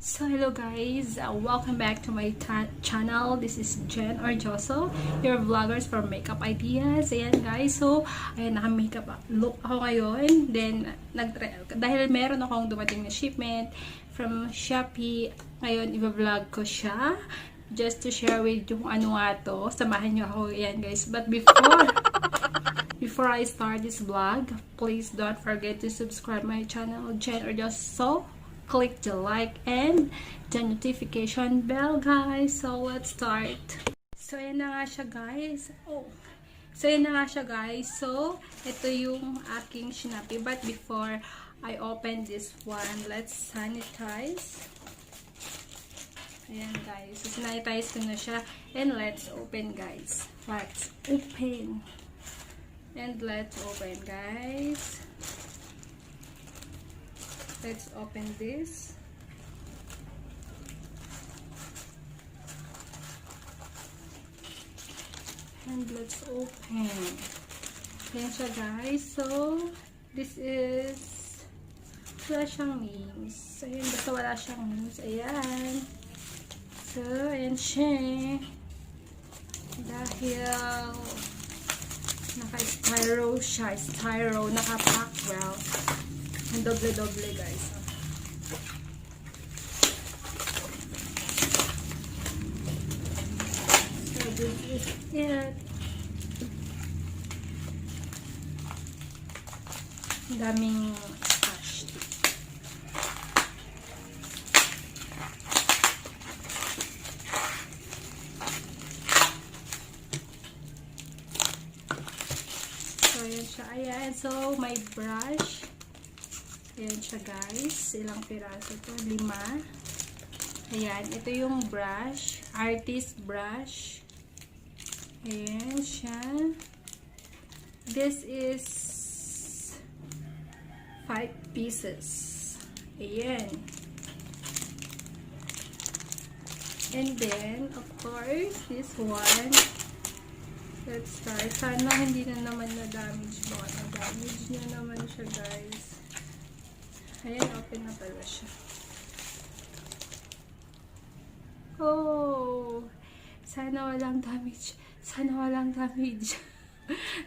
So hello guys, welcome back to my channel. This is Jhen Ordioso, your vloggers for makeup ideas. Ayan guys, so ayan, naka-makeup look ako ngayon. Then dahil meron akong dumating na shipment from Shopee, ngayon i-vlog ko siya just to share with you kung ano nga to. Samahan niyo ako, ayan guys. But before I start this vlog, please don't forget to subscribe my channel, Jhen Ordioso. Click the like and the notification bell, guys. So let's start. So yan na nga siya, guys. So ito yung aking shinapi. But before I open this one, let's sanitize. Ayan guys, so sanitize ko na siya. And let's open, guys. Let's open. And let's open, guys. Let's open this. And let's open. Ayan siya, guys. So, this is wala siyang names. Ayan, basta wala siyang names. Ayan. So, ayan siya. Dahil naka-styro siya. Styro. Naka-pack well. Ang doble-doble, guys. So, this is it. Ang daming cash. So, ayan siya. Ayan. So, my brush. Ayan siya, guys. Ilang piraso to? 5. Ayan. Ito yung brush. Artist brush. Ayan siya. This is 5 pieces. Ayan. And then, of course, this one. Let's start. Sana hindi na naman na-damage. Baka na-damage na naman siya, guys. Ayan, open na pala siya. Oh! Sana walang damage. Sana walang damage.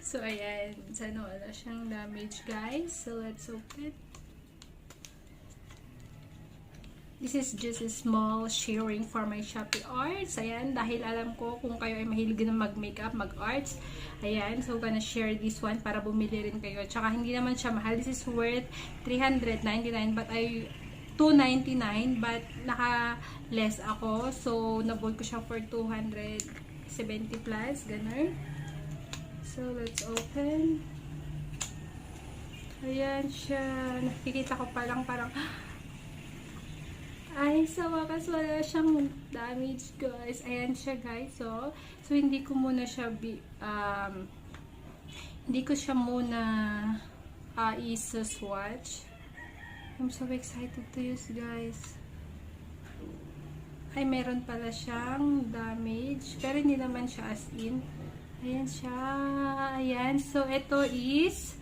So, ayan. Sana wala siyang damage, guys. So, let's open. This is just a small sharing for my Shopee arts. Ayan, dahil alam ko kung kayo ay mahilig na mag-makeup, mag-arts. Ayan, so gonna share this one para bumili rin kayo. Tsaka hindi naman siya mahal. This is worth 399 but I 299 but naka-less ako. So, nabought ko siya for 270 plus. Ganun. So, let's open. Ayan siya. Nakikita ko pa lang parang ay, sa wakas wala siyang damage, guys. Ayan siya, guys. So hindi ko muna siya hindi ko siya muna isa-swatch. I'm so excited to use, guys. Ay, meron pala siyang damage. Pero hindi naman siya as in. Ayan siya. Ayan. So, ito is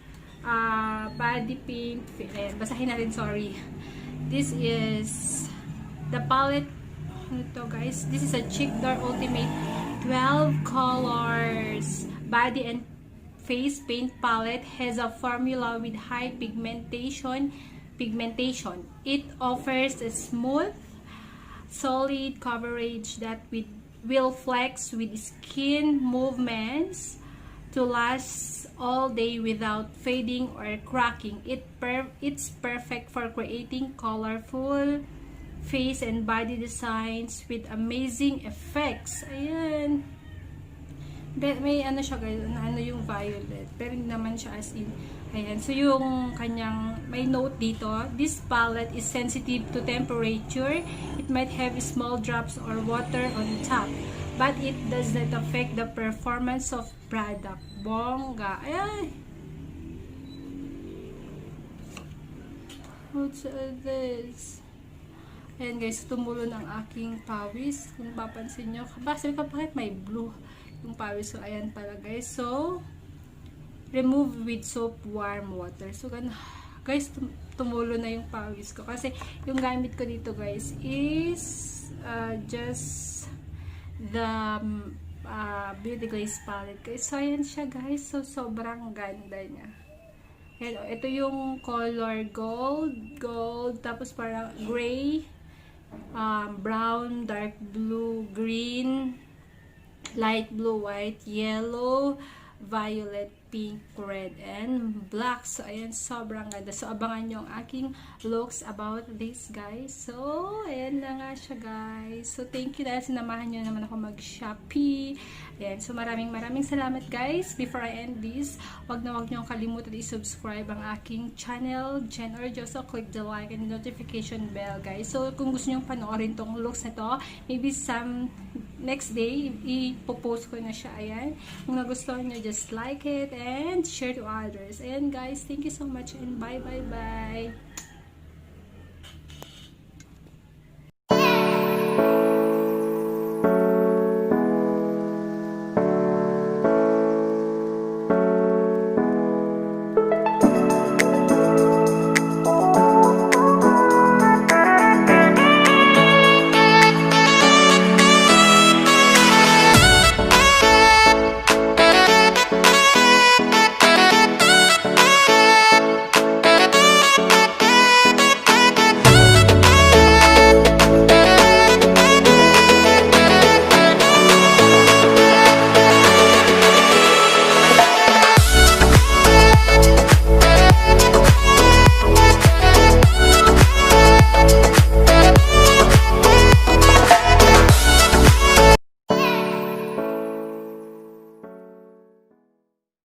body paint. Ayan, basahin natin, sorry. This is the palette, ito guys, this is a Cheek Door Ultimate 12 colors body and face paint palette. Has a formula with high pigmentation. It offers a smooth, solid coverage that will flex with skin movements to last all day without fading or cracking. It's perfect for creating colorful face and body designs with amazing effects. Ayan. May ano siya, guys, ano yung violet. Pero hindi naman siya as in. Ayan. So yung kanyang, may note dito. This palette is sensitive to temperature. It might have small drops or water on top. But it does not affect the performance of product. Bongga. Ayan. What's this? Ayan guys, tumulo ng aking pawis. Kung papansin nyo, sabi ko bakit may blue yung pawis. So, ayan pala guys. So, remove with soap, warm water. So, guys, tumulo na yung pawis ko. Kasi yung gamit ko dito guys is just the Beauty Glaze palette. So ayan siya guys. So sobrang ganda niya. Hello, ito yung color gold, tapos parang gray, brown, dark blue, green, light blue, white, yellow, violet, pink, red, and black. So, ayan, sobrang ganda. So, abangan nyo ang aking looks about this, guys. So, ayan na nga siya, guys. So, thank you dahil sinamahan nyo naman ako mag-Shopee. Ayan, so maraming salamat, guys. Before I end this, wag nyo kalimutan i-subscribe ang aking channel, Jhen Ordioso. Click the like and notification bell, guys. So, kung gusto nyo panoorin tong looks na to, maybe some next day, ipopost ko na siya. Ayan. Kung nagustuhan nyo, just like it and share to others. Ayan guys, thank you so much and bye.